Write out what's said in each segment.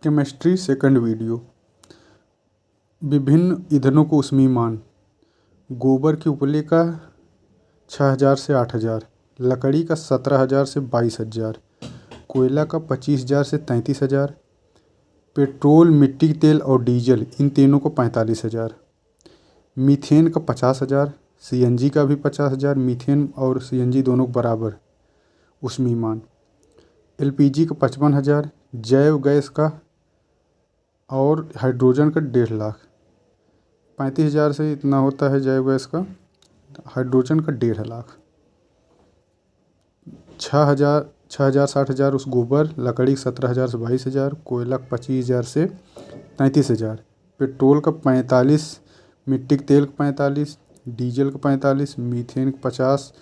Chemistry second video. विभिन्न ईंधनों को ऊष्मीयमान। गोबर के उपले का 6000 से 8000, लकड़ी का 17000 से 22000, कोयला का 25000 से 33000, पेट्रोल, मिट्टी तेल और डीजल इन तीनों को 45000, मीथेन का 50000, सीएनजी का भी 50000। मीथेन और सीएनजी दोनों बराबर ऊष्मीयमान। एलपीजी का 55,000, जैव गैस का और हाइड्रोजन का 1.5 लाख। 35,000 से इतना होता है जैव गैस का, हाइड्रोजन का 1.5 लाख। 6,000 60,000 उस गोबर, लकड़ी 17,000 से 22,000, कोयला 25,000 से 33,000, पेट्रोल का 45, मिट्टी के तेल का 45, डीजल का 45, मीथेन का 50,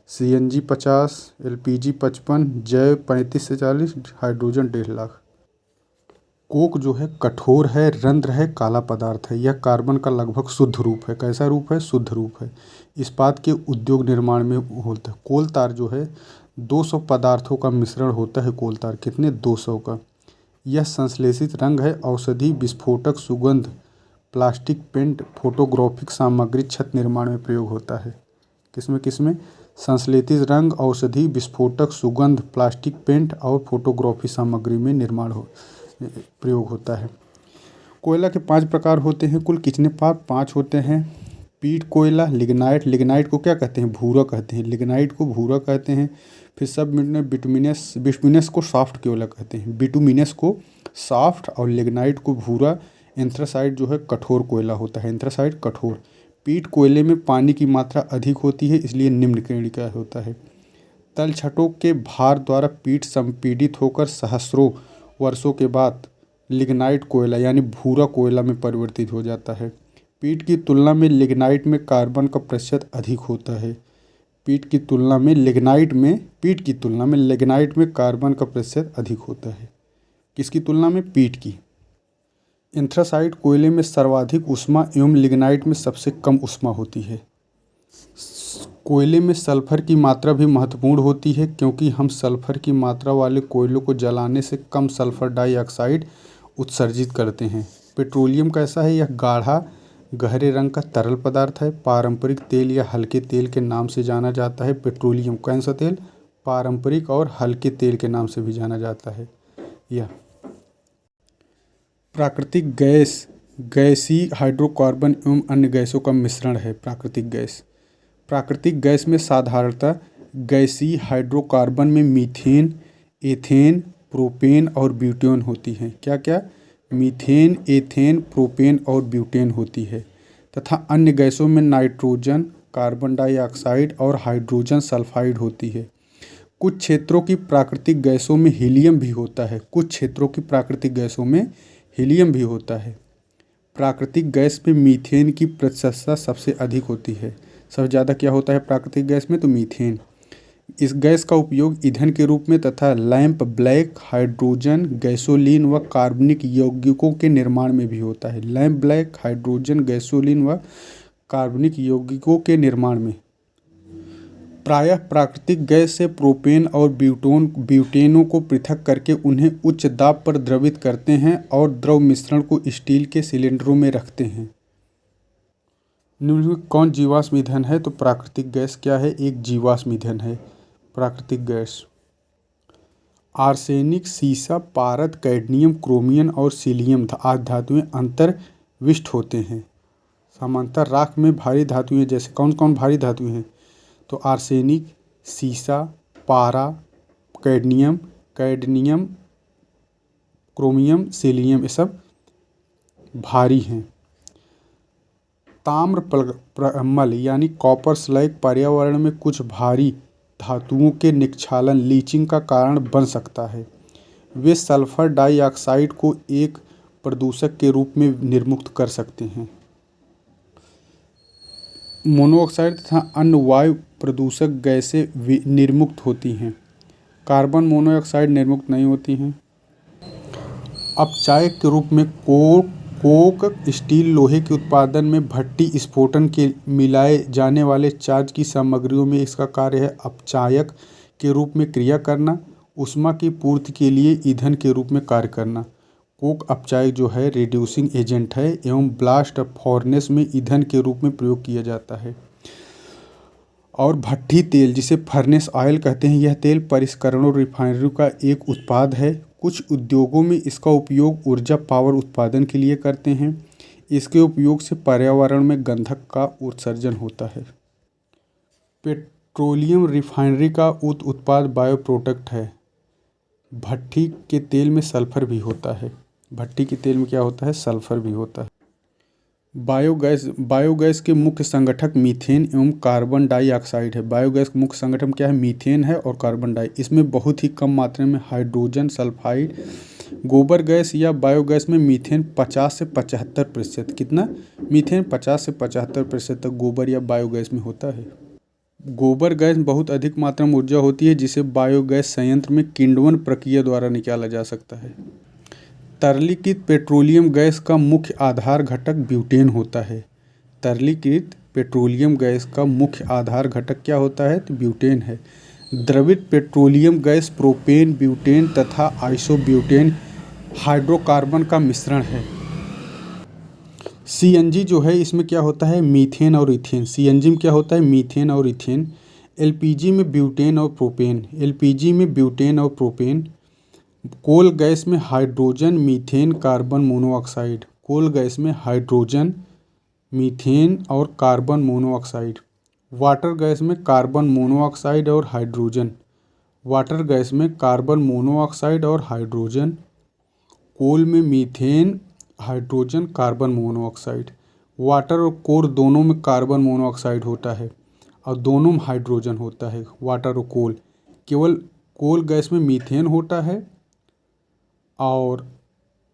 सीएनजी 50, एलपीजी 55, जैव 35 से 40, हाइड्रोजन 1.5 लाख। कोक जो है कठोर है, रंध्र है, काला पदार्थ है। यह कार्बन का लगभग शुद्ध रूप है। कैसा रूप है? शुद्ध रूप है। इस्पात के उद्योग निर्माण में होता है। कोल तार जो है 200 पदार्थों का मिश्रण होता है। कोल तार कितने? 200 का। यह संश्लेषित रंग है। औषधि, विस्फोटक, सुगंध, प्लास्टिक, पेंट, फोटोग्राफिक सामग्री, छत निर्माण में प्रयोग होता है। किसमें? संश्लेषित रंग, औषधि, विस्फोटक, सुगंध, प्लास्टिक, पेंट और फोटोग्राफी सामग्री में प्रयोग होता है। कोयला के 5 प्रकार होते हैं। कुल कितने 5 होते हैं? पीट कोयला, लिग्नाइट। लिग्नाइट को क्या कहते हैं? भूरा कहते हैं। लिग्नाइट को भूरा कहते हैं। फिर सब में बिटुमिनस। बिटुमिनस को सॉफ्ट कोयला कहते हैं। बिटुमिनस को सॉफ्ट और लिग्नाइट को भूरा। एंथ्रासाइट जो है कठोर कोयला होता है। एंथ्रासाइट कठोर। पीट कोयले में पानी की मात्रा अधिक होती है, इसलिए निम्न कणिका होता है। तलछटों के भार द्वारा पीट संपीड़ित होकर सहस्रों वर्षों के बाद लिग्नाइट कोयला यानी भूरा कोयला में परिवर्तित हो जाता है। पीट की तुलना में लिग्नाइट में कार्बन का प्रतिशत अधिक होता है। पीट की तुलना में लिग्नाइट में कार्बन का प्रतिशत अधिक होता है। किसकी तुलना में? पीट की। एंथ्रासाइट कोयले में सर्वाधिक ऊष्मा एवं लिग्नाइट में सबसे कम ऊष्मा होती है। कोयले में सल्फर की मात्रा भी महत्वपूर्ण होती है, क्योंकि हम सल्फर की मात्रा वाले कोयलों को जलाने से कम सल्फर डाइऑक्साइड उत्सर्जित करते हैं। पेट्रोलियम कैसा है? यह गाढ़ा गहरे रंग का तरल पदार्थ है। पारंपरिक तेल या हल्के तेल के नाम से जाना जाता है। पेट्रोलियम कौन सा तेल? पारंपरिक और हल्के तेल के नाम से भी जाना जाता है। यह प्राकृतिक गैस, गैसीय हाइड्रोकार्बन एवं अन्य गैसों का मिश्रण है। प्राकृतिक गैस में साधारणतः गैसीय हाइड्रोकार्बन में मीथेन, एथेन, प्रोपेन और ब्यूटेन होती हैं। क्या? मीथेन, एथेन, प्रोपेन और ब्यूटेन होती है। तथा अन्य गैसों में नाइट्रोजन, कार्बन डाइऑक्साइड और हाइड्रोजन सल्फाइड होती है। कुछ क्षेत्रों की प्राकृतिक गैसों में हीलियम भी होता है। प्राकृतिक गैस में मीथेन की प्रतिशतता सबसे अधिक होती है। सबसे ज़्यादा क्या होता है प्राकृतिक गैस में? तो मीथेन। इस गैस का उपयोग ईंधन के रूप में तथा लैंप ब्लैक, हाइड्रोजन, गैसोलीन व कार्बनिक यौगिकों के निर्माण में भी होता है। लैंप ब्लैक, हाइड्रोजन, गैसोलीन व कार्बनिक यौगिकों के निर्माण में। प्रायः प्राकृतिक गैस से प्रोपेन और ब्यूटेनों को पृथक करके उन्हें उच्च दाब पर द्रवित करते हैं और द्रव मिश्रण को स्टील के सिलेंडरों में रखते हैं। निम्न में कौन जीवाश्म ईंधन है? तो प्राकृतिक गैस क्या है? एक जीवाश्म ईंधन है प्राकृतिक गैस। आर्सेनिक, सीसा, पारद, कैडमियम, क्रोमियम और सीलियम आदि धातुएं अंतर्विष्ट होते हैं। सामान्यतः राख में भारी धातुएं जैसे कौन कौन भारी धातुएं हैं? तो आर्सेनिक, सीसा, पारा, कैडमियम, क्रोमियम, सीलियम, ये सब भारी हैं। ताम्रमल यानी कॉपर स्लैग पर्यावरण में कुछ भारी धातुओं के निक्षालन लीचिंग का कारण बन सकता है। वे सल्फर डाइऑक्साइड को एक प्रदूषक के रूप में निर्मुक्त कर सकते हैं। मोनोऑक्साइड तथा अन्य वायु प्रदूषक गैसें निर्मुक्त होती हैं। कार्बन मोनोऑक्साइड निर्मुक्त नहीं होती हैं। अपचायक के रूप में कोक, स्टील, लोहे के उत्पादन में भट्टी स्फोटन के मिलाए जाने वाले चार्ज की सामग्रियों में इसका कार्य है अपचायक के रूप में क्रिया करना, ऊष्मा की पूर्ति के लिए ईंधन के रूप में कार्य करना। कोक अपचायक जो है रिड्यूसिंग एजेंट है एवं ब्लास्ट फर्नेस में ईंधन के रूप में प्रयोग किया जाता है। और भट्ठी तेल जिसे फर्नेस ऑयल कहते हैं, यह तेल परिष्करण और रिफाइनरी का एक उत्पाद है। कुछ उद्योगों में इसका उपयोग ऊर्जा पावर उत्पादन के लिए करते हैं। इसके उपयोग से पर्यावरण में गंधक का उत्सर्जन होता है। पेट्रोलियम रिफाइनरी का उत्पाद बायो प्रोडक्ट है। भट्ठी के तेल में सल्फर भी होता है। भट्ठी के तेल में क्या होता है? सल्फर भी होता है। बायोगैस के मुख्य संगठक मीथेन एवं कार्बन डाइऑक्साइड है। बायोगैस का मुख्य संगठन क्या है? मीथेन है और कार्बन डाई। इसमें बहुत ही कम मात्रा में हाइड्रोजन सल्फाइड। गोबर गैस या बायोगैस में मीथेन 50 से 75%, कितना? मीथेन 50 से 75% तक गोबर या बायोगैस में होता है। गोबर गैस बहुत अधिक मात्रा में ऊर्जा होती है जिसे बायोगैस संयंत्र में किण्वन प्रक्रिया द्वारा निकाला जा सकता है। तरलीकृत पेट्रोलियम गैस का मुख्य आधार घटक ब्यूटेन होता है। तरलीकृत पेट्रोलियम गैस का मुख्य आधार घटक क्या होता है? तो ब्यूटेन है। द्रवित पेट्रोलियम गैस प्रोपेन, ब्यूटेन तथा आइसोब्यूटेन हाइड्रोकार्बन का मिश्रण है। सीएनजी जो है इसमें क्या होता है? मीथेन और इथेन। सीएनजी में क्या होता है? मीथेन और इथेन। एलपीजी में ब्यूटेन और प्रोपेन। एलपीजी में ब्यूटेन और प्रोपेन। कोल गैस में hydrogen, methane, carbon monoxide. Coal gas में हाइड्रोजन, मीथेन और कार्बन मोनोऑक्साइड। वाटर गैस में कार्बन मोनोऑक्साइड और हाइड्रोजन। वाटर गैस में कार्बन मोनोऑक्साइड और हाइड्रोजन। कोल में methane, hydrogen, carbon monoxide. Water और कोल दोनों में कार्बन मोनोऑक्साइड होता है और दोनों में हाइड्रोजन होता है, वाटर और कोल। केवल कोल गैस में मीथेन होता है और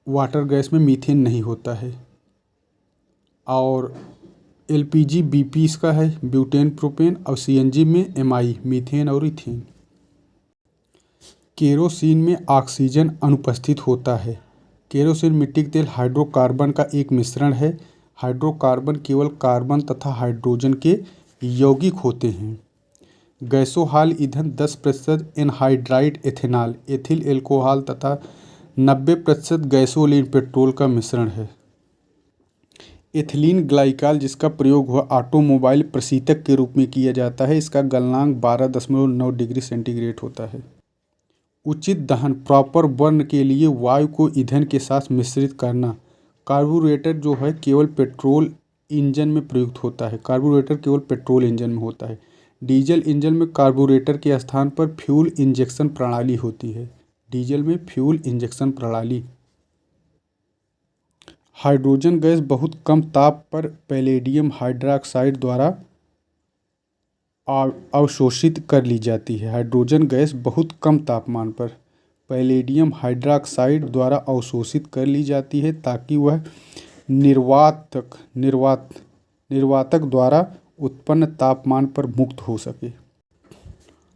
वाटर गैस में मीथेन नहीं होता है। और एलपीजी बीपी इसका है, ब्यूटेन प्रोपेन। और सीएनजी में एमआई, मीथेन और इथेन। केरोसिन में ऑक्सीजन अनुपस्थित होता है। केरोसिन मिट्टी के तेल हाइड्रोकार्बन का एक मिश्रण है। हाइड्रोकार्बन केवल कार्बन तथा हाइड्रोजन के यौगिक होते हैं। गैसोहाल ईंधन 10% एनहाइड्राइड एथेनॉल, एथिल एल्कोहल तथा 90% गैसोलीन पेट्रोल का मिश्रण है। एथिलीन ग्लाइकॉल जिसका प्रयोग हुआ ऑटोमोबाइल प्रशीतक के रूप में किया जाता है, इसका गलनांक 12.9 डिग्री सेंटीग्रेड होता है। उचित दहन प्रॉपर बर्न के लिए वायु को ईंधन के साथ मिश्रित करना। कार्बोरेटर जो है केवल पेट्रोल इंजन में प्रयुक्त होता है। कार्बोरेटर केवल पेट्रोल इंजन में होता है। डीजल इंजन में कार्बोरेटर के स्थान पर फ्यूल इंजेक्शन प्रणाली होती है। डीजल में फ्यूल इंजेक्शन प्रणाली। हाइड्रोजन गैस बहुत कम ताप पर पैलेडियम हाइड्रॉक्साइड द्वारा अवशोषित कर ली जाती है। हाइड्रोजन गैस बहुत कम तापमान पर पैलेडियम हाइड्रॉक्साइड द्वारा अवशोषित कर ली जाती है ताकि वह निर्वातक द्वारा उत्पन्न तापमान पर मुक्त हो सके।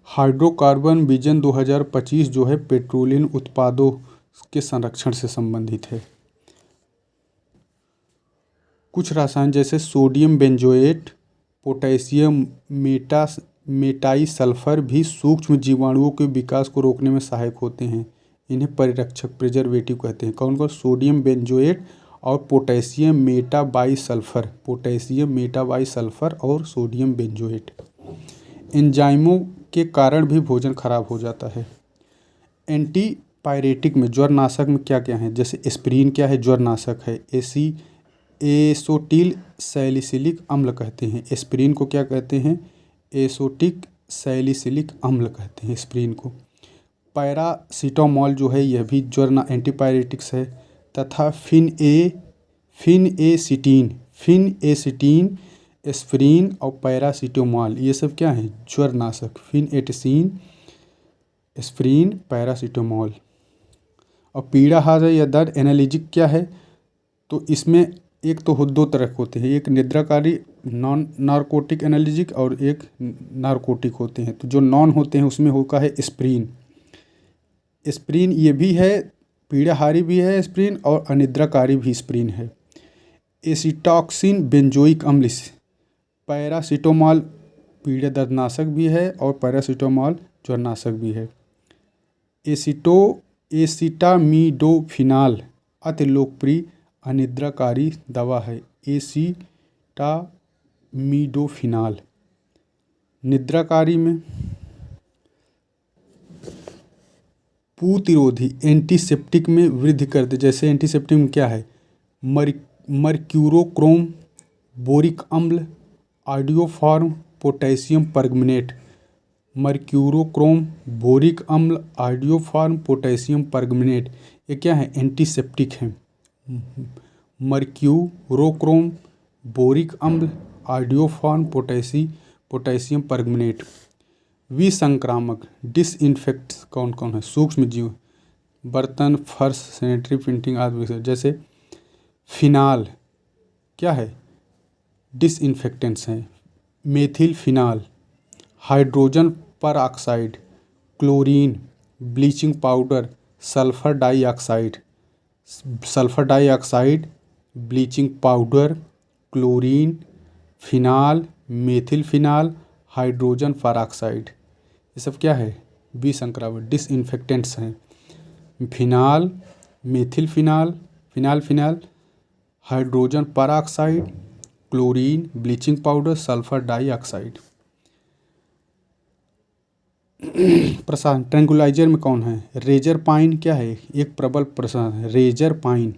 हाइड्रोकार्बन विजन 2025 जो है पेट्रोलियम उत्पादों के संरक्षण से संबंधित है। कुछ रसायन जैसे सोडियम बेंजोएट, पोटेशियम मेटाई सल्फर भी सूक्ष्म जीवाणुओं के विकास को रोकने में सहायक होते हैं। इन्हें परिरक्षक प्रिजर्वेटिव कहते हैं। कौन कौन? सोडियम बेंजोएट और पोटेशियम मेटाबाइसल्फर। पोटेशियम मेटाबाइसल्फर और सोडियम बेंजोएट। एंजाइमों के कारण भी भोजन खराब हो जाता है। एंटीपायरेटिक में ज्वरनाशक में क्या क्या है? जैसे एस्पिरिन क्या है? ज्वरनाशक है। एसोटिल सैलिसिलिक अम्ल कहते हैं। एस्पिरिन को क्या कहते हैं? एसोटिक सैलिसिलिक अम्ल कहते हैं एस्पिरिन को। पैरासीटामोल जो है यह भी ज्वर एंटीपायरेटिक्स है। तथा फिनएसिटीन, एस्पिरिन और पैरासीटामोल ये सब क्या है? ज्वरनाशक। फिनएसिटीन, एस्पिरिन, पैरासीटामोल। और पीड़ाहार या दर्द एनाल्जेसिक क्या है? तो इसमें एक तो दो तरह होते हैं, एक निद्राकारी नॉन नारकोटिक एनाल्जेसिक और एक नारकोटिक होते हैं। तो जो नॉन होते हैं उसमें होता है एस्पिरिन। एस्पिरिन ये भी है, पीड़ाहारी भी है एस्पिरिन और अनिद्राकारी भी एस्पिरिन है। एसिटॉक्सिन बेंजोइक अम्ल, पैरासीटामोल पीड़ा दर्दनाशक भी है और पैरासीटामोल ज्वरनाशक भी है। एसिटामिडोफिनाल अति लोकप्रिय अनिद्राकारी दवा है एसिटामिनोफेन। निद्राकारी में प्रतिरोधी एंटीसेप्टिक में वृद्धि करते, जैसे एंटीसेप्टिक में क्या है, मर्क्यूरोक्रोम, बोरिक अम्ल, आयोडोफॉर्म, पोटेशियम परमंगनेट। मर्क्यूरोक्रोम, बोरिक अम्ल, आयोडोफॉर्म, पोटेशियम परमंगनेट, ये क्या है, एंटीसेप्टिक है। मर्क्यूरोक्रोम, बोरिक अम्ल, आयोडोफॉर्म, पोटेशियम परमंगनेट। विसंक्रामक डिसइंफेक्ट कौन कौन है, सूक्ष्म जीव, बर्तन, फर्श, सैनिटरी प्रिंटिंग आदि। जैसे फिनाल क्या है, डिसइंफेक्टेंट्स हैं। Methyl phenol, hydrogen peroxide, chlorine, bleaching powder, sulphur dioxide, bleaching powder, chlorine, phenol, methyl phenol, hydrogen peroxide, ये सब क्या है, विसंक्रामक डिसइंफेक्टेंट्स हैं। Phenol, methyl phenol, hydrogen peroxide, chlorine, bleaching powder, sulphur dioxide. प्रसाधन ट्रैंक्विलाइजर में कौन है, रेजर पाइन क्या है, एक प्रबल प्रसाधन है, रेजर पाइन।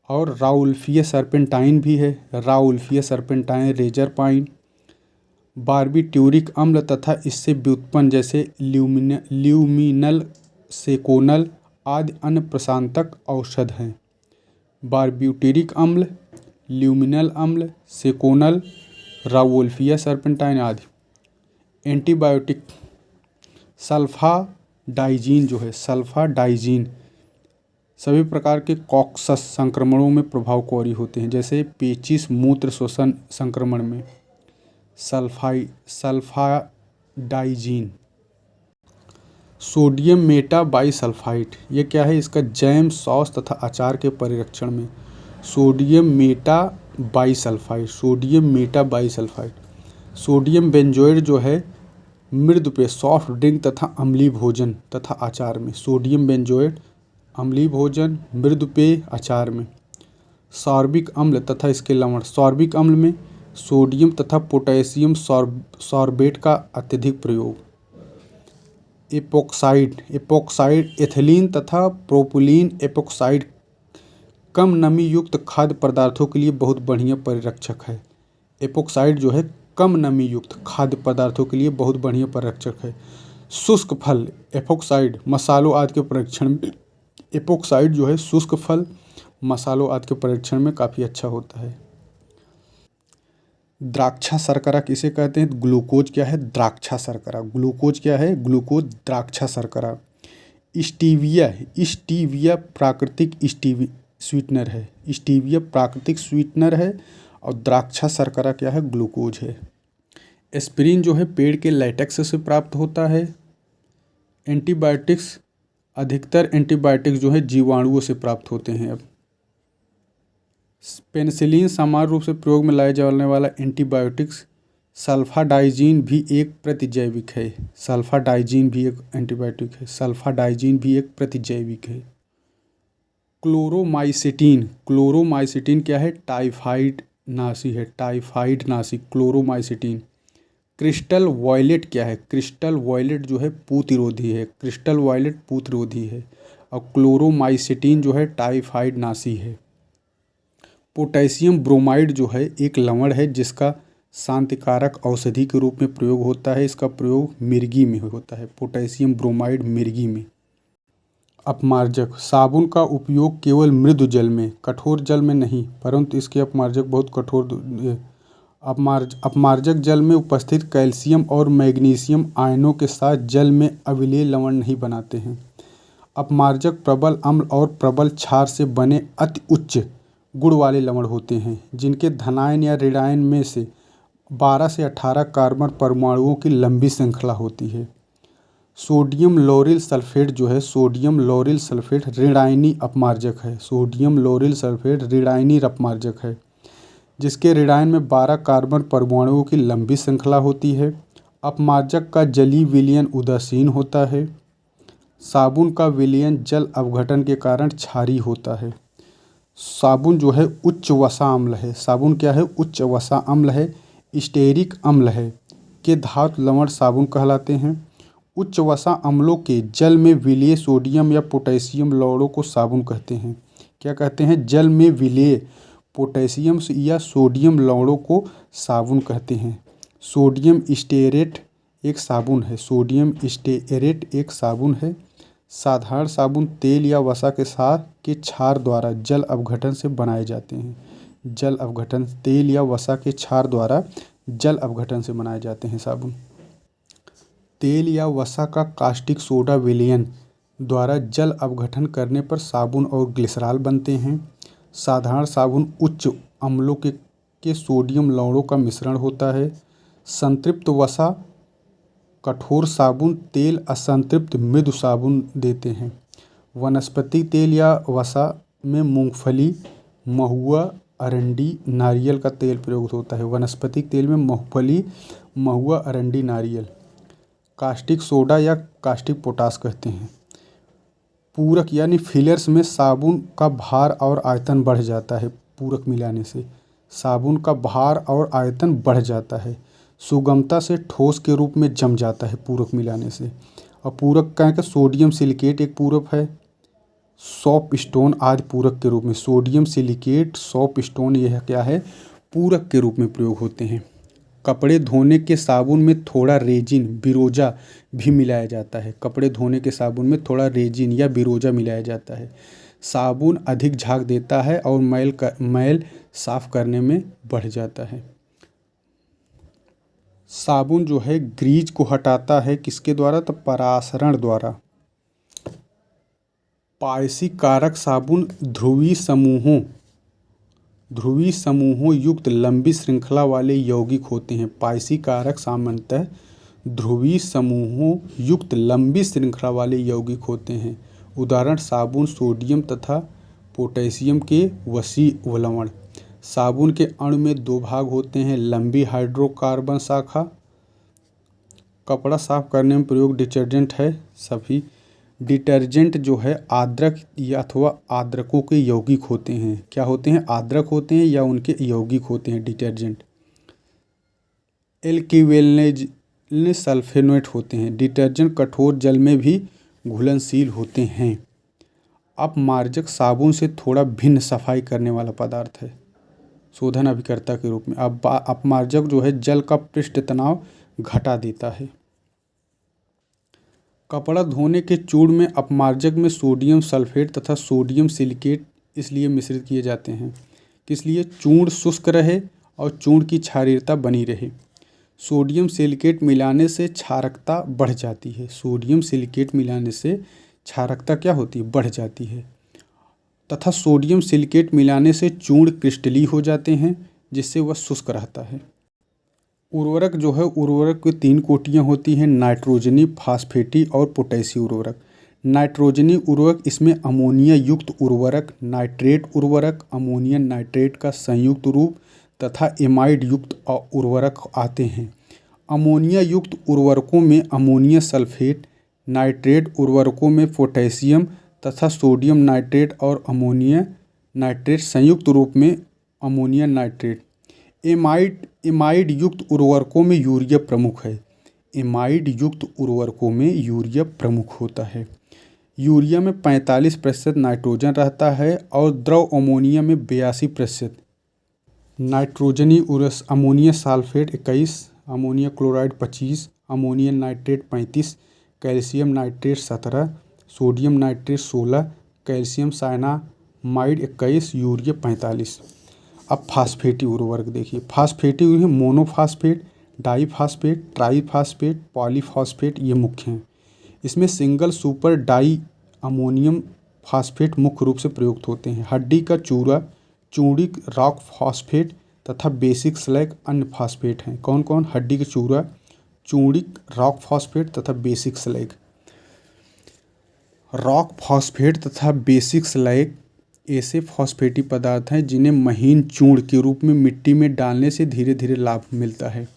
और राउल्फिया सर्पेंटाइन भी है, रेजर पाइन। बारबीट्यूरिक अम्ल तथा इससे व्युत्पन्न जैसे ल्यूमिनल, सेकोनल आदि अन्य प्रशांतक औषध हैं। बारबीट्यूरिक अम्ल, ल्यूमिनल अम्ल, सेकोनल, राउल्फिया सर्पेंटाइन आदि। एंटीबायोटिक सल्फाडाइजीन जो है, सल्फाडाइजीन सभी प्रकार के कॉक्सस संक्रमणों में प्रभावकारी होते हैं, जैसे पेचिश मूत्र शोषण संक्रमण में। सल्फाडाइजीन। सोडियम मेटाबाइसल्फाइड, ये क्या है, इसका जैम, सॉस तथा अचार के परिरक्षण में। Sodium metabisulphide. सोडियम बेंजोएट जो है मृदु पेय, सॉफ्ट ड्रिंक तथा अम्लीय भोजन तथा अचार में। सोडियम बेंजोएट अम्लीय भोजन, मृदु पेय, अचार में। सॉर्बिक अम्ल तथा इसके लवण। सॉर्बिक अम्ल में सोडियम तथा पोटेशियम सॉर्बेट का अत्यधिक प्रयोग। एपोक्साइड, एथिलीन तथा प्रोपिलीन एपोक्साइड कम नमी युक्त खाद्य पदार्थों के लिए बहुत बढ़िया परिरक्षक है। एपोक्साइड जो है कम नमी युक्त खाद्य पदार्थों के लिए बहुत बढ़िया परिरक्षक है। शुष्क फल एपोक्साइड मसालों आदि के परीक्षण में, एपोक्साइड जो है शुष्क फल मसालों आदि के परीक्षण में काफ़ी अच्छा होता है। द्राक्षा शर्करा किसे कहते हैं, ग्लूकोज क्या है, द्राक्षा शर्करा। ग्लूकोज क्या है, ग्लूकोज द्राक्षा शर्करा। स्टीविया प्राकृतिक स्वीटनर है। और द्राक्षा शर्करा क्या है, ग्लूकोज है। एस्पिरिन जो है पेड़ के लैटेक्स से प्राप्त होता है। एंटीबायोटिक्स, अधिकतर एंटीबायोटिक्स जो है जीवाणुओं से प्राप्त होते हैं। अब पेनिसिलिन सामान्य रूप से प्रयोग में लाए जाने वाला एंटीबायोटिक्स। सल्फाडाइजीन भी एक प्रतिजैविक है। सल्फाडाइजीन भी एक एंटीबायोटिक है। सल्फाडाइजीन भी एक प्रतिजैविक है। क्लोरोमाइसिटीन क्या है, टाइफाइड नाशी है, टाइफाइड नाशी क्लोरोमाइसिटीन। क्रिस्टल वॉयलेट क्या है, क्रिस्टल वॉयलेट जो है प्रतिरोधी है, क्रिस्टल वॉयलेट प्रतिरोधी है। और क्लोरोमाइसिटीन जो है टाइफाइड नाशी है। पोटेशियम ब्रोमाइड जो है एक लवण है जिसका शांतिकारक औषधि के रूप में प्रयोग होता है। इसका प्रयोग मिर्गी में होता है। पोटेशियम ब्रोमाइड मिर्गी में। अपमार्जक, साबुन का उपयोग केवल मृदु जल में, कठोर जल में नहीं, परंतु इसके अपमार्जक बहुत कठोर। अपमार्जक जल में उपस्थित कैल्शियम और मैग्नीशियम आयनों के साथ जल में अम्लीय लवण नहीं बनाते हैं। अपमार्जक प्रबल अम्ल और प्रबल क्षार से बने अति उच्च गुण वाले लवण होते हैं, जिनके धनायन या ऋणायन में से 12 से 18 कार्बन परमाणुओं की लंबी श्रृंखला होती है। सोडियम लॉरिल सल्फेट जो है, सोडियम लॉरिल सल्फेट ऋणायनी अपमार्जक है। सोडियम लॉरिल सल्फेट ऋणायनी अपमार्जक है, जिसके ऋणायन में 12 कार्बन परमाणुओं की लंबी श्रृंखला होती है। अपमार्जक का जलीय विलयन उदासीन होता है। साबुन का विलयन जल अपघटन के कारण क्षारीय होता है। साबुन जो है उच्च वसा अम्ल है। साबुन क्या है? उच्च वसा अम्ल है, स्टेरिक अम्ल है के धातु लवण साबुन कहलाते हैं। उच्च वसा अम्लों के जल में विलेय सोडियम या पोटेशियम लवणों को साबुन कहते हैं। क्या कहते हैं? जल में विलेय पोटेशियम या सोडियम लवणों को साबुन कहते हैं। सोडियम स्टेरेट एक साबुन है। सोडियम स्टेरेट एक साबुन है। साधारण साबुन तेल या वसा के साथ के क्षार द्वारा जल अपघटन से बनाए जाते हैं। जल अपघटन, तेल या वसा के क्षार द्वारा जल अपघटन से बनाए जाते हैं साबुन। तेल या वसा का कास्टिक सोडा विलयन द्वारा जल अपघटन करने पर साबुन और ग्लिसरॉल बनते हैं। साधारण साबुन उच्च अम्लों के सोडियम लवणों का मिश्रण होता है। संतृप्त वसा कठोर साबुन, तेल असंतृप्त मृदु साबुन देते हैं। वनस्पति तेल या वसा में मूंगफली, महुआ, अरंडी, नारियल का तेल प्रयुक्त होता है। वनस्पति तेल में मूंगफली, महुआ, अरंडी, नारियल। कास्टिक सोडा या कास्टिक पोटाश कहते हैं। पूरक यानी फिलर्स में साबुन का भार और आयतन बढ़ जाता है। पूरक मिलाने से साबुन का भार और आयतन बढ़ जाता है। सुगमता से ठोस के रूप में जम जाता है पूरक मिलाने से। और पूरक का है सोडियम सिलिकेट एक पूरक है। सॉप स्टोन आदि पूरक के रूप में सोडियम सिलिकेट, सॉप स्टोन यह क्या है? पूरक के रूप में प्रयोग होते हैं। कपड़े धोने के साबुन में थोड़ा रेजिन, बिरोजा भी मिलाया जाता है। कपड़े धोने के साबुन में थोड़ा रेजिन या बिरोजा मिलाया जाता है। साबुन अधिक झाग देता है और मैल साफ करने में बढ़ जाता है। साबुन जो है ग्रीज को हटाता है किसके द्वारा? तो परासरण द्वारा। पायसी कारक साबुन ध्रुवीय समूहों युक्त लंबी श्रृंखला वाले यौगिक होते हैं। पायसी कारक सामान्यतः ध्रुवीय समूहों युक्त लंबी श्रृंखला वाले यौगिक होते हैं। उदाहरण साबुन सोडियम तथा पोटेशियम के वसीय लवण। साबुन के अणु में दो भाग होते हैं, लंबी हाइड्रोकार्बन शाखा। कपड़ा साफ करने में प्रयोग डिटर्जेंट है। सभी डिटर्जेंट जो है आर्द्रक या अथवा आर्द्रकों के यौगिक होते हैं। क्या होते हैं? आर्द्रक होते हैं या उनके यौगिक होते हैं डिटर्जेंट। एल्किविलेज सल्फेनेट होते हैं। डिटर्जेंट कठोर जल में भी घुलनशील होते हैं। अपमार्जक साबुन से थोड़ा भिन्न सफाई करने वाला पदार्थ है, शोधन अभिकर्ता के रूप में। अपमार्जक जो है जल का पृष्ठ तनाव घटा देता है। कपड़ा धोने के चूर्ण में अपमार्जक में सोडियम सल्फेट तथा सोडियम सिलिकेट इसलिए मिश्रित किए जाते हैं किस लिए? चूर्ण शुष्क रहे और चूर्ण की क्षारीयता बनी रहे। सोडियम सिलिकेट मिलाने से क्षारकता बढ़ जाती है। सोडियम सिलिकेट मिलाने से क्षारकता क्या होती है? बढ़ जाती है। तथा सोडियम सिलिकेट मिलाने से चूर्ण क्रिस्टलीय हो जाते हैं जिससे वह शुष्क रहता है। उर्वरक जो है, उर्वरक की 3 कोटियाँ होती हैं, नाइट्रोजनी, फास्फेटी और पोटेशियम उर्वरक। नाइट्रोजनी उर्वरक, इसमें अमोनिया युक्त उर्वरक, नाइट्रेट उर्वरक, अमोनियम नाइट्रेट का संयुक्त रूप तथा एमाइड युक्त उर्वरक आते हैं। अमोनिया युक्त उर्वरकों में अमोनियम सल्फेट, नाइट्रेट उर्वरकों में पोटेशियम तथा सोडियम नाइट्रेट और अमोनियम नाइट्रेट संयुक्त रूप में अमोनियम नाइट्रेट। एमाइड युक्त उर्वरकों में यूरिया प्रमुख है। एमाइड युक्त उर्वरकों में यूरिया प्रमुख होता है। यूरिया में 45% नाइट्रोजन रहता है और द्रव अमोनिया में 82%। नाइट्रोजनी ammonium sulphate 21, ammonium chloride 25, ammonium nitrate 35, calcium nitrate 17, sodium nitrate 16, calcium cyanamide 21, urea 45। अब फास्फेटी उर्वरक देखिए। फास्फेटी मोनोफास्फेट, डाईफास्फेट, ट्राईफास्फेट, पॉलीफास्फेट ये मुख्य हैं। इसमें single super di ammonium phosphate मुख्य रूप से प्रयुक्त होते हैं। हड्डी का चूरा, चूर्णिक रॉक फास्फेट तथा बेसिक स्लैग अन्य फास्फेट हैं। कौन कौन? हड्डी का चूरा, चूर्णिक रॉक फास्फेट तथा बेसिक स्लैग। रॉक फास्फेट तथा बेसिक स्लैग ऐसे फॉस्फेटी पदार्थ हैं जिन्हें महीन चूर्ण के रूप में मिट्टी में डालने से धीरे धीरे लाभ मिलता है।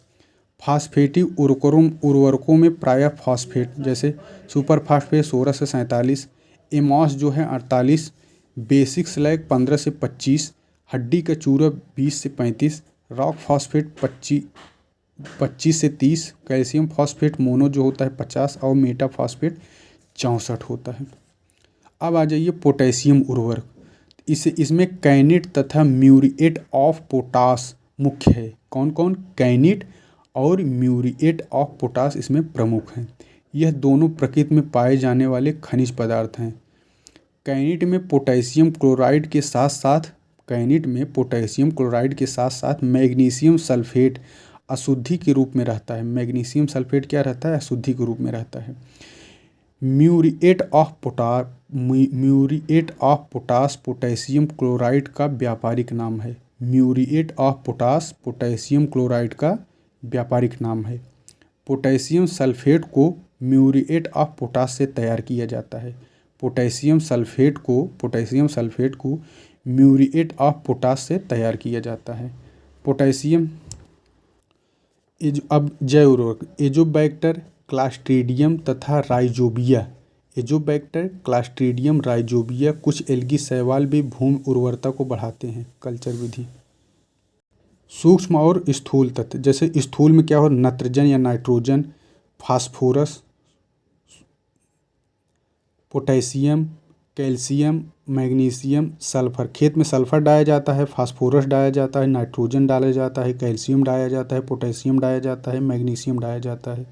फास्फेटी उर्वरकों में प्रायः फॉस्फेट जैसे सुपर फास्फेट 16 से 47, एमॉस जो है 48, बेसिक स्लैग 15 से 25, हड्डी का चूरा 20 से 35, रॉक फॉस्फेट 25 से 30, कैल्शियम फॉस्फेट मोनो जो होता है 50 और मेटा फॉस्फेट 64 होता है। अब आ जाइए पोटेशियम उर्वरक। इसमें कैनेट तथा म्यूरिएट ऑफ पोटास मुख्य है। कौन कौन? कैनेट और म्यूरिएट ऑफ पोटास इसमें प्रमुख हैं। यह दोनों प्रकृति में पाए जाने वाले खनिज पदार्थ हैं। कैनेट में पोटेशियम क्लोराइड के साथ साथ मैग्नीशियम सल्फेट अशुद्धि के रूप में रहता है। मैग्नीशियम सल्फेट क्या रहता है? अशुद्धि के रूप में रहता है। Muriate of potash potassium chloride का व्यापारिक नाम है। Muriate of potash potassium chloride का व्यापारिक नाम है। पोटेशियम सल्फेट को म्यूरिएट ऑफ पोटास से तैयार किया जाता है। पोटेशियम सल्फेट को म्यूरिएट ऑफ पोटास से तैयार किया जाता है। पोटेशियम अब जैव उर्वरक एजोबैक्टर, क्लास्ट्रीडियम तथा राइजोबिया। एजोबैक्टर, क्लास्ट्रीडियम, राइजोबिया कुछ एल्गी शैवाल भी भूमि उर्वरता को बढ़ाते हैं। कल्चर विधि। सूक्ष्म और स्थूल तत्व, जैसे स्थूल में क्या हो? नाइट्रोजन या nitrogen, phosphorus, potassium, calcium, magnesium, sulphur. खेत में सल्फर डाला जाता है, फास्फोरस डाला जाता है, नाइट्रोजन डाला जाता है, कैल्शियम डाला जाता है, पोटेशियम डाला जाता है, मैग्नीशियम डाला जाता है।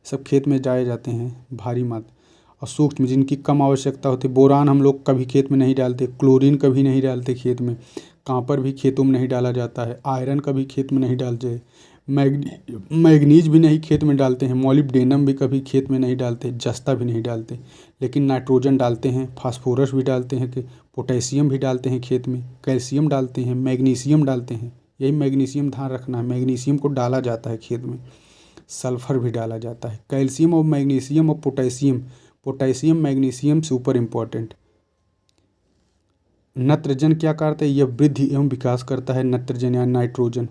सब खेत में डाले जाते हैं भारी मात्रा। और सूक्ष्म जिनकी कम आवश्यकता होती है, बोरान हम लोग कभी खेत में नहीं डालते, क्लोरीन कभी नहीं डालते खेत में, कॉपर भी खेतों में नहीं डाला जाता है, आयरन कभी खेत में नहीं डालते, मैग्नीज भी नहीं खेत में डालते हैं, मॉलिब्डेनम भी कभी खेत में नहीं डालते, जस्ता भी नहीं डालते। लेकिन नाइट्रोजन डालते हैं, फास्फोरस भी डालते हैं, पोटेशियम भी डालते हैं खेत में, कैल्शियम डालते हैं, मैग्नीशियम डालते हैं। यही मैग्नीशियम ध्यान रखना है, मैग्नीशियम को डाला जाता है खेत में। सल्फर भी डाला जाता है। कैल्शियम और मैग्नीशियम और पोटेशियम मैग्नीशियम सुपर इम्पोर्टेंट। नत्रजन क्या करता है? यह वृद्धि एवं विकास करता है, नत्रजन या नाइट्रोजन।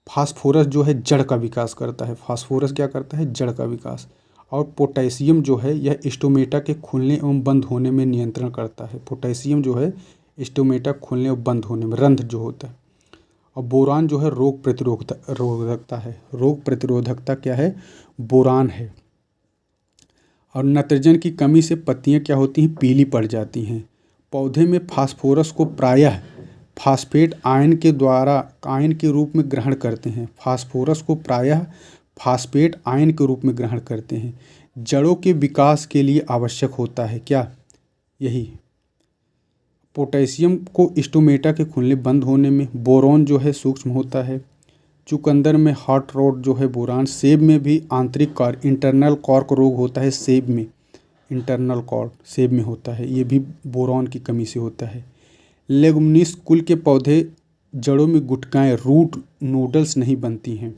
फास्फोरस जो है जड़ का विकास करता है। फास्फोरस क्या करता है? जड़ का विकास। और पोटेशियम जो है यह स्टोमेटा के खुलने एवं बंद होने में नियंत्रण करता है। पोटेशियम जो है स्टोमेटा खुलने और बंद होने में, रंध्र जो होता है। और बोरान जो है रोग प्रतिरोधकता है। रोग प्रतिरोधकता क्या है? बोरान है। और नत्रजन की कमी से पत्तियां क्या होती हैं? पीली पड़ जाती हैं। पौधे में फास्फोरस को प्रायः फास्फेट आयन के रूप में ग्रहण करते हैं। फास्फोरस को प्रायः फास्फेट आयन के रूप में ग्रहण करते हैं। जड़ों के विकास के लिए आवश्यक होता है क्या? यही पोटेशियम को स्टोमेटा के खुलने बंद होने में। बोरॉन जो है सूक्ष्म होता है। चुकंदर में हॉट रॉट जो है बोरान। सेब में भी आंतरिक कॉर्क इंटरनल कॉर्क रोग होता है। सेब में इंटरनल कॉर्क सेब में होता है, ये भी बोरॉन की कमी से होता है। लेगुमिनस कुल के पौधे जड़ों में गुटकाएं रूट नोडल्स नहीं बनती हैं।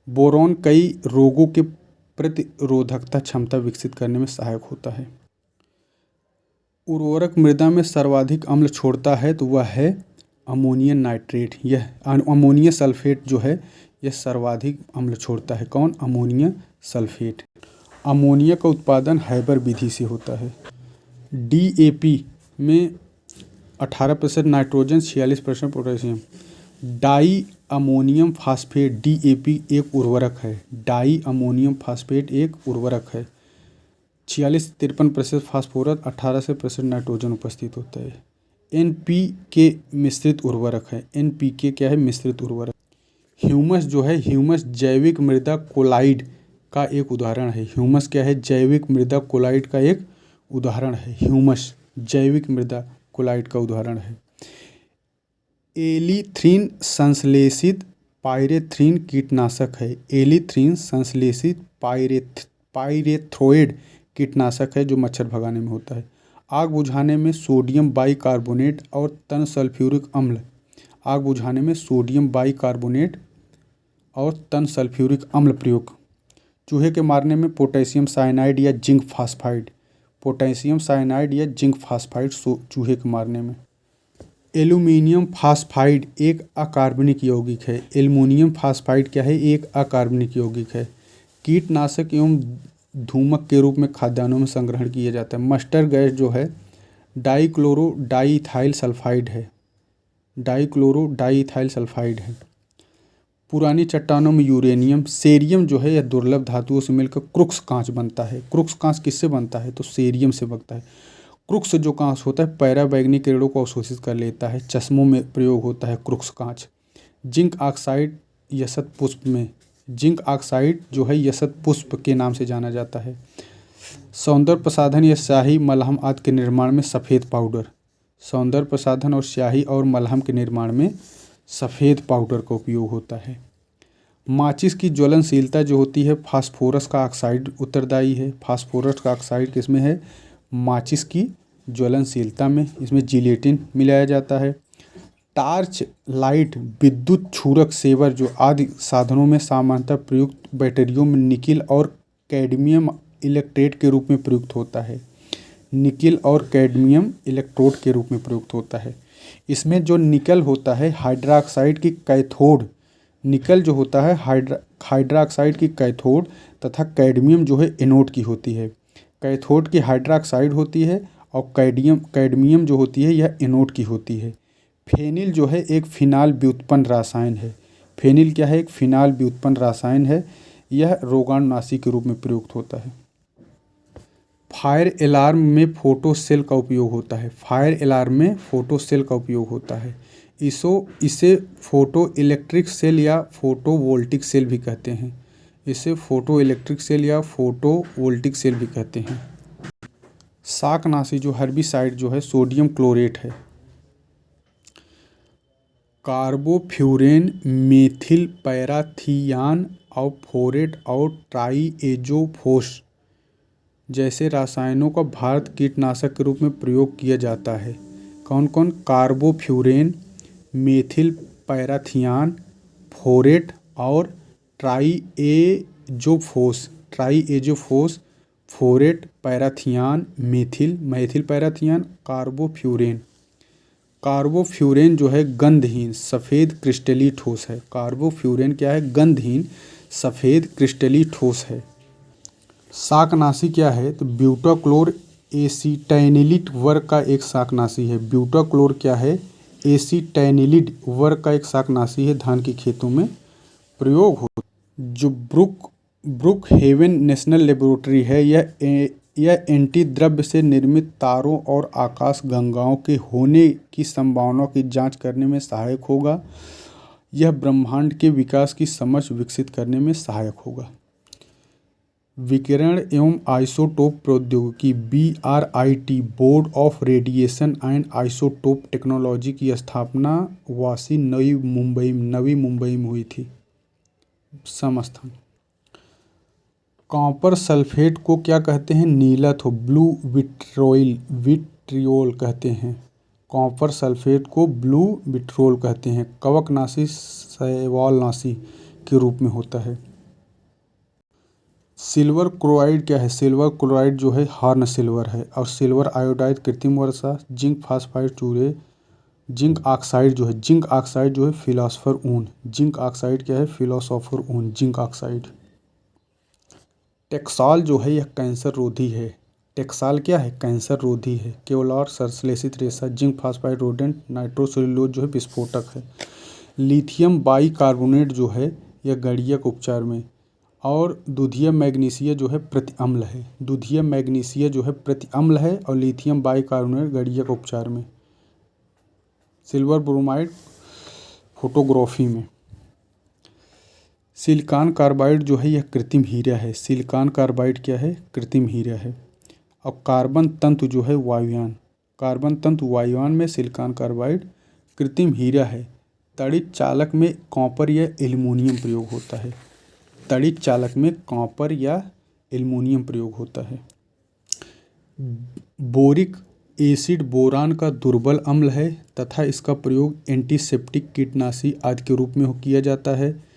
बोरॉन कई रोगों के प्रतिरोधकता क्षमता विकसित करने में सहायक होता है। उर्वरक मृदा में सर्वाधिक अम्ल छोड़ता है तो वह है अमोनियम नाइट्रेट। यह अमोनियम सल्फेट जो है यह सर्वाधिक अम्ल छोड़ता है। कौन? Ammonium sulphate. अमोनिया का उत्पादन हैबर विधि से होता है। डीएपी में 18% nitrogen, 46% potassium. Di ammonium phosphate DAP एक उर्वरक है। डाई अमोनियम फास्फेट एक उर्वरक है। 46-53% फास्फोरस, 18% नाइट्रोजन उपस्थित होता है। एनपीके मिश्रित उर्वरक है। एनपीके क्या है? मिश्रित उर्वरक। ह्यूमस जो है, ह्यूमस जैविक मृदा कोलाइड का एक उदाहरण है। ह्यूमस क्या है? जैविक मृदा कोलाइड का एक उदाहरण है। ह्यूमस जैविक मृदा कोलाइड का उदाहरण है। एलीथ्रीन संश्लेषित पाइरेथ्रीन कीटनाशक है। एलीथ्रीन संश्लेषित पाइरेथ्रोइड कीटनाशक है जो मच्छर भगाने में होता है। आग बुझाने में सोडियम बाइकार्बोनेट और तन सल्फ्यूरिक अम्ल। आग बुझाने में सोडियम बाइकार्बोनेट और तन सल्फ्यूरिक अम्ल प्रयोग। चूहे के मारने में पोटेशियम साइनाइड या जिंक फास्फाइड। पोटेशियम साइनाइड या जिंक फास्फाइड चूहे के मारने में। एल्यूमिनियम फास्फाइड एक अकार्बनिक यौगिक है। एल्युमिनियम फास्फाइड क्या है? एक अकार्बनिक यौगिक है। कीटनाशक एवं धूमक के रूप में खाद्यान्नों में संग्रहण किया जाता है। मस्टर्ड गैस जो है डाईक्लोरो डाईइथाइल सल्फाइड है, डाईक्लोरो डाईइथाइल सल्फाइड है। पुरानी चट्टानों में यूरेनियम, सेरियम जो है यह दुर्लभ धातुओं से मिलकर क्रुक्स कांच बनता है। क्रुक्स कांच किससे बनता है? तो सेरियम से बनता है। क्रुक्स जो कांच होता है पैराबैंगनी किरणों को अवशोषित कर लेता है। चश्मों में प्रयोग होता है क्रुक्स कांच। जिंक ऑक्साइड यशत पुष्प में, जिंक ऑक्साइड जो है यशत पुष्प के नाम से जाना जाता है। सौंदर्य प्रसाधन या स्याही मलहम आदि के निर्माण में सफ़ेद पाउडर, सौंदर्य प्रसाधन और स्याही और मलहम के निर्माण में सफ़ेद पाउडर का उपयोग होता है। माचिस की ज्वलनशीलता जो होती है फास्फोरस का ऑक्साइड उत्तरदायी है। फास्फोरस का ऑक्साइड किसमें है? माचिस की ज्वलनशीलता में। इसमें जिलेटिन मिलाया जाता है। टार्च लाइट विद्युत क्षुरक सेवर जो आदि साधनों में सामान्यतः प्रयुक्त बैटरियों में निकिल और कैडमियम इलेक्ट्रेट के रूप में प्रयुक्त होता है। निकिल और कैडमियम इलेक्ट्रोड के रूप में प्रयुक्त होता है। इसमें जो निकल होता है हाइड्रोक्साइड की कैथोड, निकल जो होता है हाइड्रोक्साइड की कैथोड तथा कैडमियम जो है एनोड की होती है। कैथोड की हाइड्रोक्साइड होती है और कैडमियम जो होती है यह एनोड की होती है। फेनिल जो है एक फिनाल व्युत्पन्न रासायन है। फेनिल क्या है? एक फिनाल व्युत्पन्न रासायन है। यह रोगाणुनाशी के रूप में प्रयुक्त होता है। फायर अलार्म में फोटो सेल का उपयोग होता है। फायर अलार्म में फोटो सेल का उपयोग होता है। इसे फोटो इलेक्ट्रिक सेल या फोटो वोल्टिक सेल भी कहते हैं। इसे फोटो इलेक्ट्रिक सेल या फोटो वोल्टिक सेल भी कहते हैं। शाकनाशी जो हर्बिसाइड जो है सोडियम क्लोरेट है। कार्बोफ्यूरेन, मेथिल पैराथियान और फोरेट और ट्राईएजोफोस जैसे रसायनों का भारत कीटनाशक के रूप में प्रयोग किया जाता है। कौन कौन? कार्बोफ्यूरेन, मेथिल पैराथियान, फोरेट और ट्राईएजोफोस, फोरेट, पैराथियान, मेथिल पैराथियान, कार्बोफ्यूरेन। कार्बोफ्यूरेन जो है गंधहीन सफ़ेद क्रिस्टली ठोस है। कार्बोफ्यूरेन क्या है? गंधहीन सफ़ेद क्रिस्टली ठोस है। शाकनाशी क्या है? तो ब्यूटाक्लोर एसिटैनिलिड वर्ग का एक शाकनाशी है। ब्यूटाक्लोर क्या है? एसिटैनिलिड वर्ग का एक शाकनाशी है। धान की खेतों में प्रयोग हो। जो ब्रुक हेवन नेशनल लेबोरेटरी है यह एंटी द्रव्य से निर्मित तारों और आकाश गंगाओं के होने की संभावना की जांच करने में सहायक होगा। यह ब्रह्मांड के विकास की समझ विकसित करने में सहायक होगा। विकिरण एवं आइसोटोप प्रौद्योगिकी BRIT board of radiation and isotope technology की स्थापना वासी नवी मुंबई में हुई थी। समस्थान। कॉपर सल्फेट को क्या कहते हैं? नीलथ हो, ब्लू विट्रियोल कहते हैं। कॉपर सल्फेट को ब्लू विट्रियोल कहते हैं। कवकनाशी शैवालनाशी के रूप में होता है। सिल्वर क्लोराइड क्या है? सिल्वर क्लोराइड जो है हार्न सिल्वर है। और सिल्वर आयोडाइड कृत्रिम वर्षा। जिंक फास्फाइड चूरे। जिंक ऑक्साइड जो है फिलॉसफर ऊन। जिंक ऑक्साइड क्या है? फिलॉसफर ऊन, जिंक ऑक्साइड। टेक्साल जो है यह कैंसर रोधी है। टेक्साल क्या है? कैंसर रोधी है। केवलार संश्लेषित रेशा। Zinc phosphide rodent. नाइट्रोसेल्यूलोज जो है विस्फोटक है। लिथियम बाइकार्बोनेट जो है यह गड़ियक उपचार में। और दूधियम मैग्नीशिया जो है प्रतिअम्ल है। दूधियम मैग्नीशिया जो है प्रतिअम्ल है और लिथियम बाइकार्बोनेट गड़ियक उपचार में। सिल्वर ब्रोमाइड फोटोग्राफी में। सिलिकॉन कार्बाइड जो है यह कृत्रिम हीरा है। सिलिकॉन कार्बाइड क्या है? कृत्रिम हीरा है। और कार्बन तंतु जो है वायुयान। कार्बन तंतु वायुयान में सिलिकॉन कार्बाइड कृत्रिम हीरा है। तड़ित चालक में कॉपर या एल्युमिनियम प्रयोग होता है। तड़ित चालक में कॉपर या एल्युमिनियम प्रयोग होता है। बोरिक एसिड बोरान का दुर्बल अम्ल है तथा इसका प्रयोग एंटीसेप्टिक, कीटनाशी आदि के रूप में किया जाता है।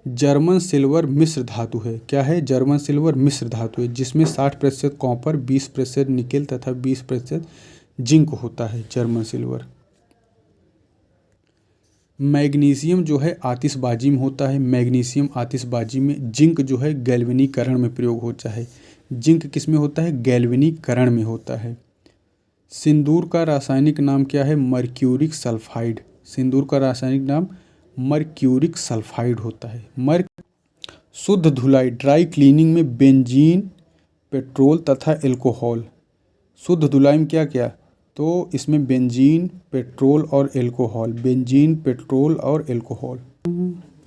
जर्मन सिल्वर मिश्र धातु है। क्या है? जर्मन सिल्वर मिश्र धातु है जिसमें 60% कॉपर, 20% निकेल तथा 20% जिंक होता है। German silver. मैग्नीशियम जो है आतिशबाजी में होता है। मैग्नीशियम आतिशबाजी में। जिंक जो है गैल्वेनीकरण में प्रयोग होता है। जिंक किस में होता है? गैल्वेनीकरण में होता है। सिंदूर का रासायनिक नाम क्या है? Mercuric sulphide. सिंदूर का रासायनिक नाम मर्क्यूरिक सल्फाइड होता है। शुद्ध धुलाई ड्राई क्लीनिंग में बेंजीन, पेट्रोल तथा एल्कोहल। शुद्ध धुलाई में क्या क्या? तो इसमें बेंजीन, पेट्रोल और एल्कोहल। बेंजीन, पेट्रोल और एल्कोहल।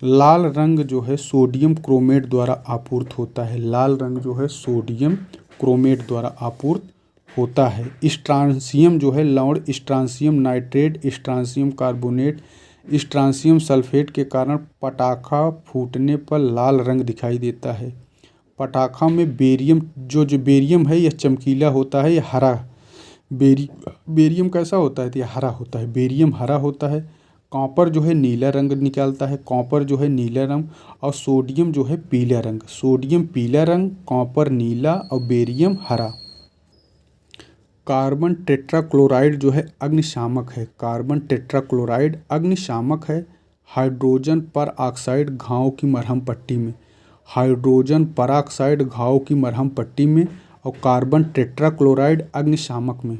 लाल रंग जो है सोडियम क्रोमेट द्वारा आपूर्त होता है। लाल रंग जो है सोडियम क्रोमेट द्वारा आपूर्त होता है। स्ट्रांसियम जो है लवण, strontium nitrate, strontium carbonate, strontium sulphate के कारण पटाखा फूटने पर लाल रंग दिखाई देता है। पटाखा में बेरियम जो बेरियम है यह चमकीला होता है, यह हरा। बेरियम कैसा होता है? तो यह हरा होता है। बेरियम हरा होता है। कॉपर जो है नीला रंग निकालता है। कॉपर जो है नीला रंग। और सोडियम जो है पीला रंग। सोडियम पीला रंग, कॉपर नीला और बेरियम हरा। कार्बन टेट्राक्लोराइड जो है अग्निशामक है। कार्बन टेट्राक्लोराइड अग्निशामक है। हाइड्रोजन पर ऑक्साइड घाव की मरहम पट्टी में। हाइड्रोजन परऑक्साइड घाव की मरहम पट्टी में और कार्बन टेट्राक्लोराइड अग्निशामक में।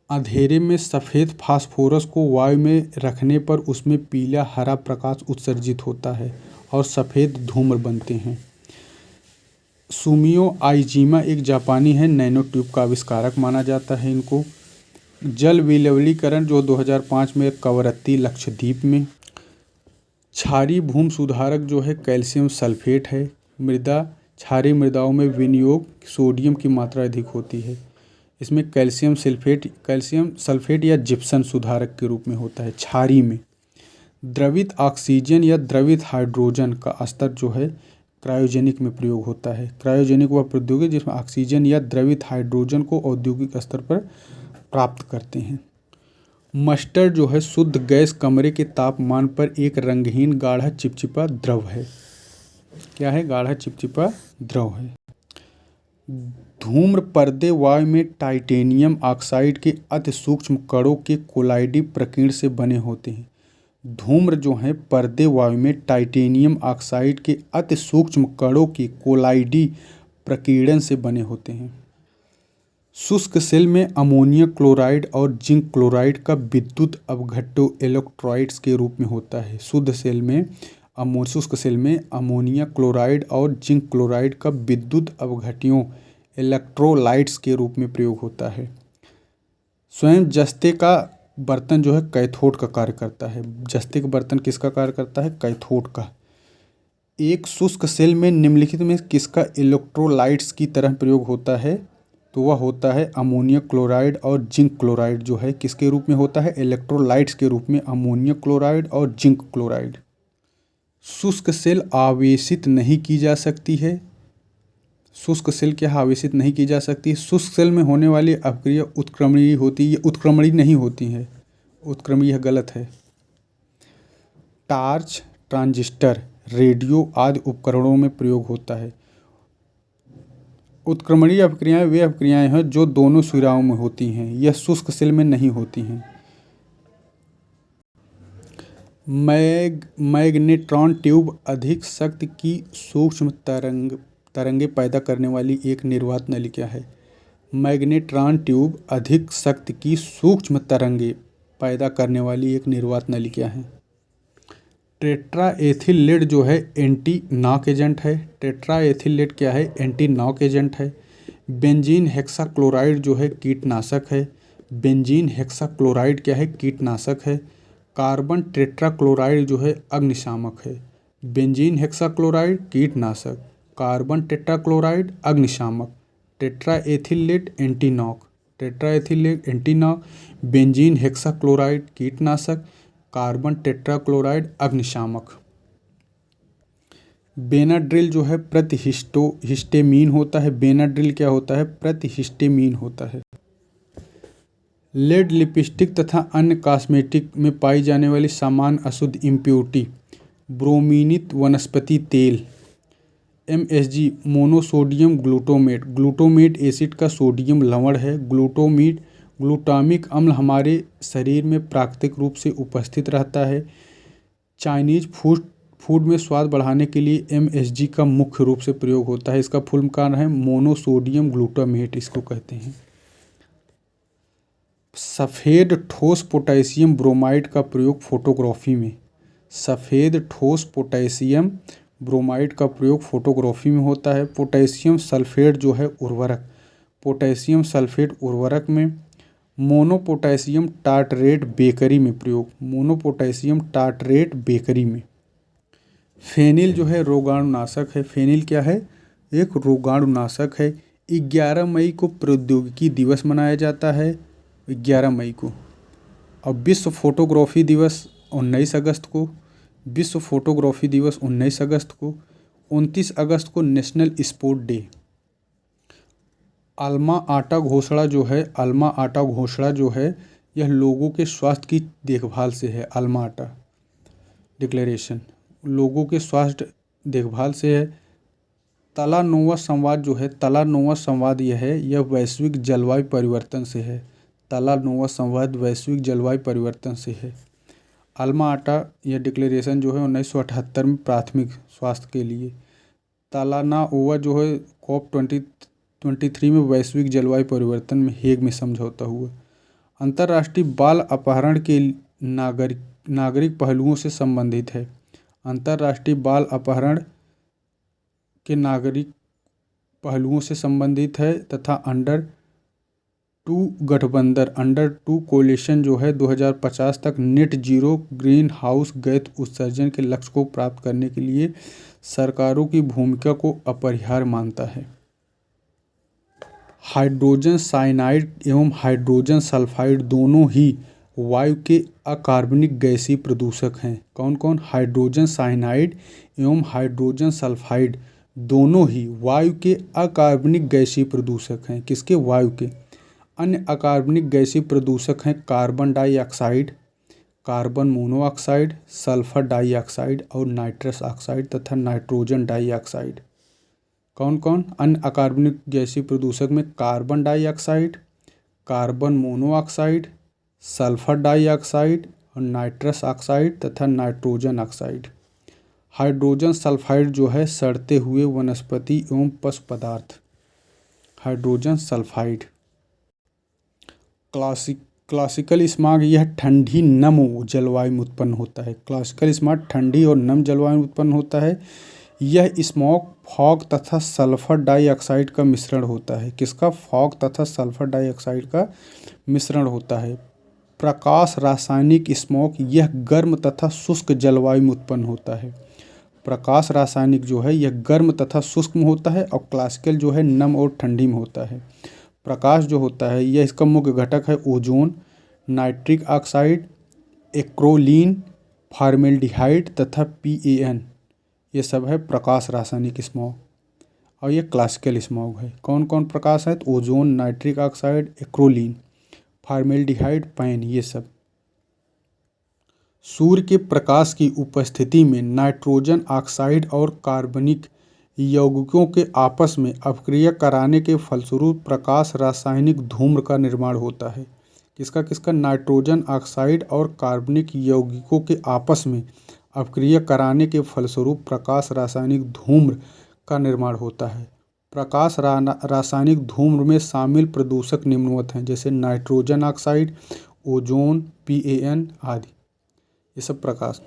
अंधेरे में सफ़ेद फास्फोरस को वायु में रखने पर उसमें पीला हरा प्रकाश उत्सर्जित होता है और सफ़ेद धूम्र बनते हैं। सुमियो आइजिमा एक जापानी है, नैनो ट्यूब का आविष्कारक माना जाता है इनको। जल विलवलीकरण जो 2005 में कवरत्ती लक्षद्वीप में। क्षारीय भूमि सुधारक जो है कैल्शियम सल्फेट है। मृदा क्षारीय मृदाओं में विनियोग सोडियम की मात्रा अधिक होती है। इसमें कैल्शियम सल्फेट या जिप्सम सुधारक के रूप में होता है क्षारीय में। द्रवित ऑक्सीजन या द्रवित हाइड्रोजन का स्तर जो है क्रायोजेनिक में प्रयोग होता है। क्रायोजेनिक वह प्रौद्योगिकी जिसमें ऑक्सीजन या द्रवित हाइड्रोजन को औद्योगिक स्तर पर प्राप्त करते हैं। मस्टर्ड जो है शुद्ध गैस कमरे के तापमान पर एक रंगहीन गाढ़ा चिपचिपा द्रव है। क्या है? गाढ़ा चिपचिपा द्रव है। धूम्र पर्दे वायु में टाइटेनियम ऑक्साइड के अति सूक्ष्म कणों के कोलाइडी प्रकीर्ण से बने होते हैं। धूम्र जो है पर्दे वायु में टाइटेनियम ऑक्साइड के अति सूक्ष्म कणों के कोलाइडी प्रकीर्णन से बने होते हैं। शुष्क सेल में अमोनियम क्लोराइड और जिंक क्लोराइड का विद्युत अपघट्य इलेक्ट्रोलाइट्स के रूप में होता है। शुष्क सेल में अमोनियम क्लोराइड और जिंक क्लोराइड का विद्युत अपघट्यों इलेक्ट्रोलाइट्स के रूप में प्रयोग होता है। स्वयं जस्ते का बर्तन जो है कैथोड का कार्य करता है। जस्ते का बर्तन किसका कार्य करता है? कैथोड का। एक शुष्क सेल में निम्नलिखित में किसका इलेक्ट्रोलाइट्स की तरह प्रयोग होता है? तो वह होता है अमोनियम क्लोराइड और जिंक क्लोराइड जो है किसके रूप में होता है? इलेक्ट्रोलाइट्स के रूप में अमोनियम क्लोराइड और जिंक क्लोराइड। शुष्क सेल आवेशित नहीं की जा सकती है। शुष्क सेल क्या आवेशित नहीं की जा सकती? शुष्क सेल में होने वाली अपक्रिया उत्क्रमणीय होती है, उत्क्रमणीय नहीं होती है। उत्क्रमणीय यह गलत है। टार्च, ट्रांजिस्टर, रेडियो आदि उपकरणों में प्रयोग होता है। उत्क्रमणीय अपक्रियाएं वे अपक्रियाएं हैं जो दोनों सिराओं में होती हैं। यह शुष्क सेल में नहीं होती हैं। मैग्नेट्रॉन ट्यूब अधिक शक्ति की सूक्ष्म तरंगें पैदा करने वाली एक निर्वात नलिका है। मैग्नेट्रॉन ट्यूब अधिक शक्ति की सूक्ष्म तरंगें पैदा करने वाली एक निर्वात नलिका है। टेट्राएथिल लीड जो है एंटी नॉक एजेंट है। टेट्राएथिल लीड क्या है? एंटी नॉक एजेंट है। बेंजीन हेक्साक्लोराइड जो है कीटनाशक है। बेंजीन हेक्साक्लोराइड क्या है? कीटनाशक है। कार्बन टेट्राक्लोराइड जो है अग्निशामक है। बेंजीन हेक्साक्लोराइड कीटनाशक, कार्बन टेट्राक्लोराइड अग्निशामक। Tetraethyl lead anti knock, tetraethyl lead anti knock, benzene hexachloride कीटनाशक, कार्बन टेट्राक्लोराइड अग्निशामक। बेनाड्रिल जो है प्रतिहिस्टेमीन होता है। बेनाड्रिल क्या होता है? प्रतिहिस्टेमीन होता है। लेड लिपस्टिक तथा अन्य कॉस्मेटिक में पाई जाने वाली सामान्य अशुद्ध इम्प्योरिटी ब्रोमीनित वनस्पति तेल, MSG monosodium glutamate. Glutamate acid का सोडियम लवण है। ग्लूटामिक अम्ल हमारे शरीर में प्राकृतिक रूप से उपस्थित रहता है। चाइनीज फूड में स्वाद बढ़ाने के लिए MSG का मुख्य रूप से प्रयोग होता है। इसका फुल कारण है मोनोसोडियम ग्लूटामेट, इसको कहते हैं। सफ़ेद ठोस पोटेशियम ब्रोमाइड का प्रयोग फोटोग्राफी में, सफ़ेद ठोस पोटेशियम ब्रोमाइड का प्रयोग फोटोग्राफी में होता है। पोटेशियम सल्फेट जो है उर्वरक, पोटेशियम सल्फेट उर्वरक में। मोनोपोटेशियम टार्टरेट बेकरी में प्रयोग, मोनोपोटेशियम टार्टरेट बेकरी में। फेनिल जो है रोगाणुनाशक है, फेनिल क्या है, एक रोगाणुनाशक है। 11 मई को प्रौद्योगिकी दिवस मनाया जाता है, 11 मई को। और विश्व फोटोग्राफी दिवस 19 अगस्त को, विश्व फोटोग्राफी दिवस 19 अगस्त को। 29 अगस्त को नेशनल स्पोर्ट डे। अल्मा आटा घोषणा जो है, अल्मा आटा घोषणा जो है यह लोगों के स्वास्थ्य की देखभाल से है। अल्मा आटा डिक्लेरेशन लोगों के स्वास्थ्य देखभाल से है। तलानोवा संवाद जो है, तलानोवा संवाद यह है, यह वैश्विक जलवायु परिवर्तन से है। तलानोवा संवाद वैश्विक जलवायु परिवर्तन से है। अल्मा आटा यह डिक्लेरेशन जो है 1978 में प्राथमिक स्वास्थ्य के लिए। तलानाओवा जो है COP 2023 में वैश्विक जलवायु परिवर्तन में हेग में समझौता हुआ। अंतर्राष्ट्रीय बाल अपहरण के नागरिक पहलुओं से संबंधित है। अंतर्राष्ट्रीय बाल अपहरण के नागरिक पहलुओं से संबंधित है तथा अंडर 2 गठबंधन, अंडर 2 कोalition जो है 2050 तक net zero green house gas उत्सर्जन के लक्ष्य को प्राप्त करने के लिए सरकारों की भूमिका को अपरिहार्य मानता है। हाइड्रोजन साइनाइड एवं हाइड्रोजन सल्फाइड दोनों ही वायु के अकार्बनिक गैसीय प्रदूषक हैं। कौन कौन? हाइड्रोजन साइनाइड एवं हाइड्रोजन सल्फाइड दोनों ही वायु के अकार्बनिक गैसीय प्रदूषक हैं। किसके? वायु के। अन्य अकार्बनिक गैसीय प्रदूषक हैं carbon dioxide, carbon monoxide, sulphur dioxide और नाइट्रस ऑक्साइड तथा नाइट्रोजन डाइऑक्साइड। कौन कौन? अन्य अकार्बनिक गैसीय प्रदूषक में carbon dioxide, carbon monoxide, sulphur dioxide और नाइट्रस ऑक्साइड तथा नाइट्रोजन ऑक्साइड। हाइड्रोजन सल्फाइड जो है सड़ते हुए वनस्पति एवं पशु पदार्थ। Hydrogen sulphide. क्लासिकल स्मॉग यह ठंडी नम जलवायु में उत्पन्न होता है। क्लासिकल स्मॉग ठंडी और नम जलवायु में उत्पन्न होता है। यह स्मॉग फॉग तथा सल्फर डाइऑक्साइड का मिश्रण होता है। किसका? फॉग तथा सल्फर डाइऑक्साइड का मिश्रण होता है। प्रकाश रासायनिक स्मॉग यह गर्म तथा शुष्क जलवायु में उत्पन्न होता है। प्रकाश रासायनिक जो है यह गर्म तथा शुष्क में होता है और क्लासिकल जो है नम और ठंडी में होता है। प्रकाश जो होता है यह इसका मुख्य घटक है ozone, nitric oxide, acrolein, formaldehyde तथा PAN। ये सब है प्रकाश रासायनिक स्मॉग और ये क्लासिकल स्मॉग है। कौन कौन प्रकाश है? तो ozone, nitric oxide, acrolein, formaldehyde, pan, ये सब। सूर्य के प्रकाश की उपस्थिति में नाइट्रोजन ऑक्साइड और कार्बनिक यौगिकों के आपस में अपक्रिया कराने के फलस्वरूप प्रकाश रासायनिक धूम्र का निर्माण होता है। किसका किसका? नाइट्रोजन ऑक्साइड और कार्बनिक यौगिकों के आपस में अपक्रिया कराने के फलस्वरूप प्रकाश रासायनिक धूम्र का निर्माण होता है। प्रकाश रासायनिक धूम्र में शामिल प्रदूषक निम्नवत हैं, जैसे नाइट्रोजन ऑक्साइड, ओजोन, PAN आदि। ये सब प्रकाश